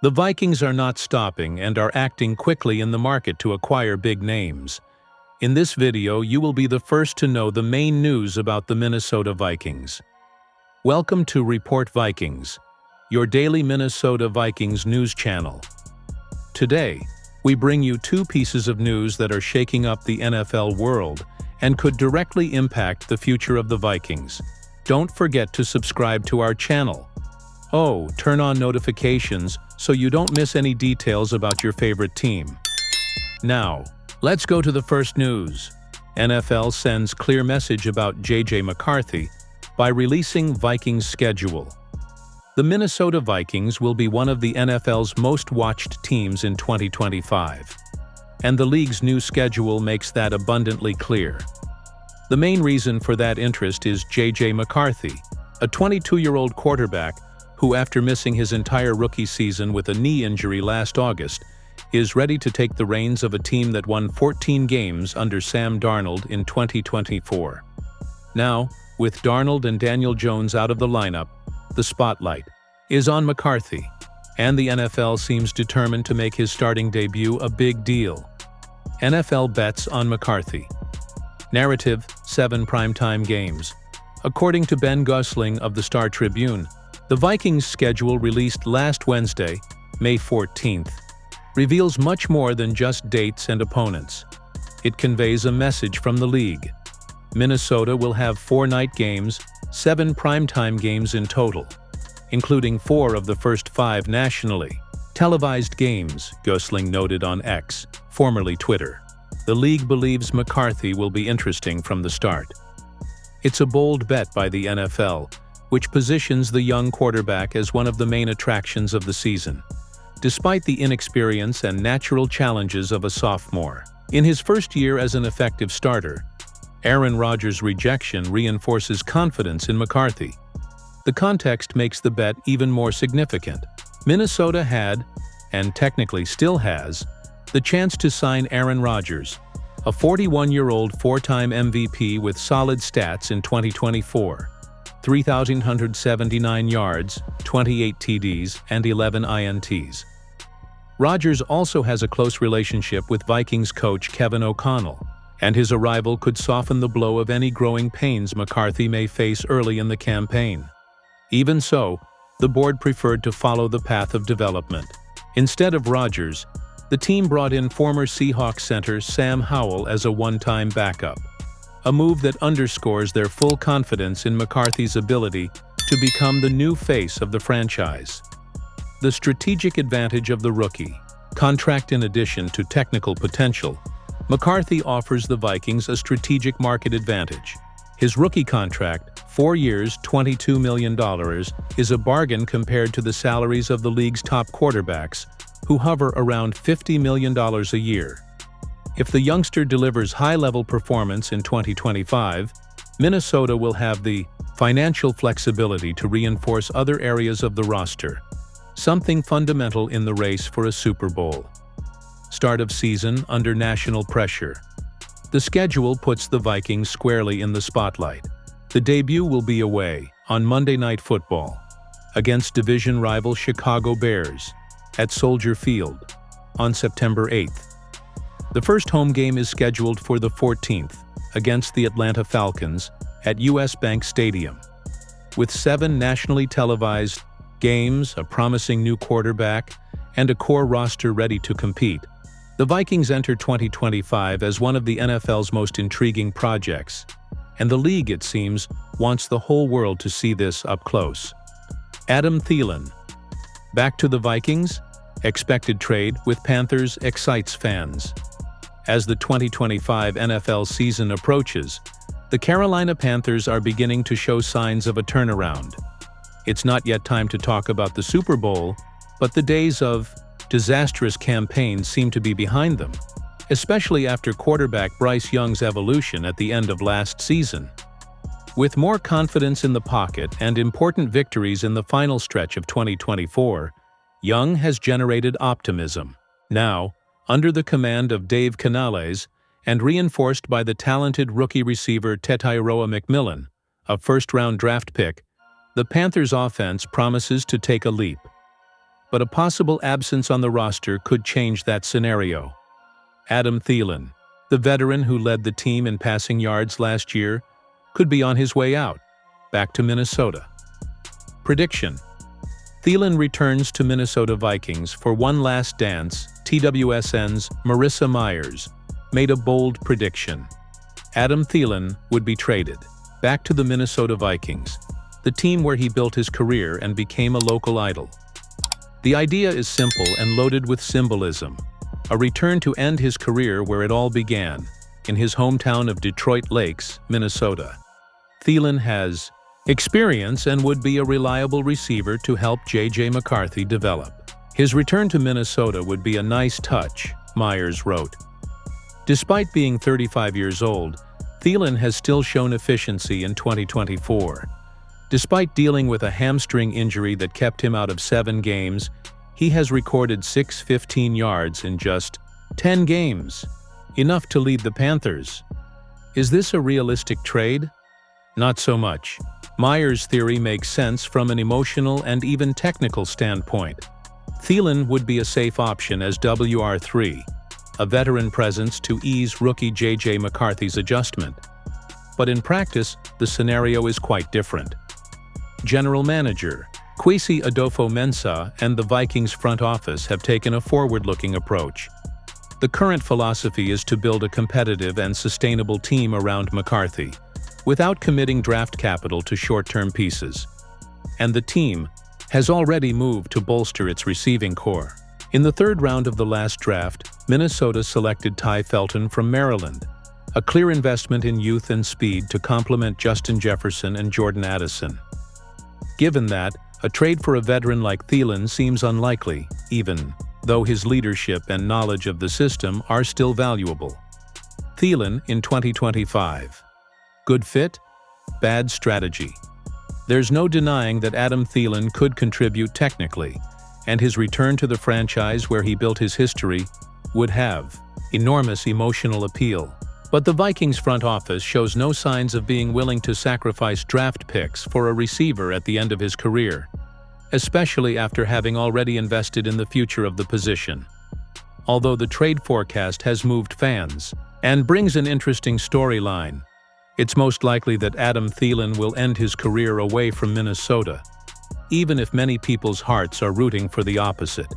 The Vikings are not stopping and are acting quickly in the market to acquire big names. In this video, you will be the first to know the main news about the Minnesota Vikings. Welcome to Report Vikings, your daily Minnesota Vikings news channel. Today, we bring you two pieces of news that are shaking up the NFL world and could directly impact the future of the Vikings. Don't forget to subscribe to our channel. Oh, turn on notifications so you don't miss any details about your favorite team. Now, let's go to the first news. NFL sends clear message about McCarthy by releasing Vikings schedule. The Minnesota Vikings will be one of the NFL's most watched teams in 2025, and the league's new schedule makes that abundantly clear. The main reason for that interest is McCarthy, a 22-year-old quarterback who, after missing his entire rookie season with a knee injury last August, is ready to take the reins of a team that won 14 games under Sam Darnold in 2024. Now, with Darnold and Daniel Jones out of the lineup, the spotlight is on McCarthy, and the NFL seems determined to make his starting debut a big deal. NFL bets on McCarthy. Narrative: 7 primetime games. According to Ben Gosling of the Star Tribune, the Vikings' schedule released last Wednesday, May 14th, reveals much more than just dates and opponents. It conveys a message from the league. Minnesota will have 4 night games, 7 primetime games in total, including 4 of the first 5 nationally televised games, Gosling noted on X, formerly Twitter. The league believes McCarthy will be interesting from the start. It's a bold bet by the NFL, which positions the young quarterback as one of the main attractions of the season, despite the inexperience and natural challenges of a sophomore. In his first year as an effective starter, Aaron Rodgers' rejection reinforces confidence in McCarthy. The context makes the bet even more significant. Minnesota had, and technically still has, the chance to sign Aaron Rodgers, a 41-year-old 4-time MVP with solid stats in 2024. 3,179 yards, 28 TDs, and 11 INTs. Rodgers also has a close relationship with Vikings coach Kevin O'Connell, and his arrival could soften the blow of any growing pains McCarthy may face early in the campaign. Even so, the board preferred to follow the path of development. Instead of Rodgers, the team brought in former Seahawks center Sam Howell as a one-time backup, a move that underscores their full confidence in McCarthy's ability to become the new face of the franchise. The strategic advantage of the rookie contract. In addition to technical potential, McCarthy offers the Vikings a strategic market advantage. His rookie contract, 4 years, $22 million, is a bargain compared to the salaries of the league's top quarterbacks, who hover around $50 million a year. If the youngster delivers high-level performance in 2025, Minnesota will have the financial flexibility to reinforce other areas of the roster, something fundamental in the race for a Super Bowl. Start of season under national pressure. The schedule puts the Vikings squarely in the spotlight. The debut will be away on Monday Night Football against division rival Chicago Bears at Soldier Field on September 8th. The first home game is scheduled for the 14th against the Atlanta Falcons at US Bank Stadium. With 7 nationally televised games, a promising new quarterback, and a core roster ready to compete, the Vikings enter 2025 as one of the NFL's most intriguing projects, and the league, it seems, wants the whole world to see this up close. Adam Thielen. Back to the Vikings? Expected trade with Panthers excites fans. As the 2025 NFL season approaches, the Carolina Panthers are beginning to show signs of a turnaround. It's not yet time to talk about the Super Bowl, but the days of disastrous campaigns seem to be behind them, especially after quarterback Bryce Young's evolution at the end of last season. With more confidence in the pocket and important victories in the final stretch of 2024, Young has generated optimism. Now, under the command of Dave Canales and reinforced by the talented rookie receiver Tetairoa McMillan, a first-round draft pick, the Panthers' offense promises to take a leap. but a possible absence on the roster could change that scenario. Adam Thielen, the veteran who led the team in passing yards last year, could be on his way out, back to Minnesota. Prediction: Thielen returns to Minnesota Vikings for one last dance. TWSN's Marissa Myers made a bold prediction. Adam Thielen would be traded back to the Minnesota Vikings, the team where he built his career and became a local idol. The idea is simple and loaded with symbolism: a return to end his career where it all began, in his hometown of Detroit Lakes, Minnesota. Thielen has experience and would be a reliable receiver to help J.J. McCarthy develop. His return to Minnesota would be a nice touch, Myers wrote. Despite being 35 years old, Thielen has still shown efficiency in 2024. Despite dealing with a hamstring injury that kept him out of 7 games, he has recorded 615 yards in just 10 games, enough to lead the Panthers. Is this a realistic trade? Not so much. Myers' theory makes sense from an emotional and even technical standpoint. Thielen would be a safe option as WR3, a veteran presence to ease rookie J.J. McCarthy's adjustment. But in practice, the scenario is quite different. General Manager Kwesi Adofo-Mensah and the Vikings front office have taken a forward-looking approach. The current philosophy is to build a competitive and sustainable team around McCarthy, without committing draft capital to short-term pieces. And the team has already moved to bolster its receiving core. In the 3rd round of the last draft, Minnesota selected Ty Felton from Maryland, a clear investment in youth and speed to complement Justin Jefferson and Jordan Addison. Given that, a trade for a veteran like Thielen seems unlikely, even though his leadership and knowledge of the system are still valuable. Thielen in 2025. Good fit? Bad strategy. There's no denying that Adam Thielen could contribute technically, and his return to the franchise where he built his history would have enormous emotional appeal. But the Vikings front office shows no signs of being willing to sacrifice draft picks for a receiver at the end of his career, especially after having already invested in the future of the position. Although the trade forecast has moved fans and brings an interesting storyline, it's most likely that Adam Thielen will end his career away from Minnesota, even if many people's hearts are rooting for the opposite.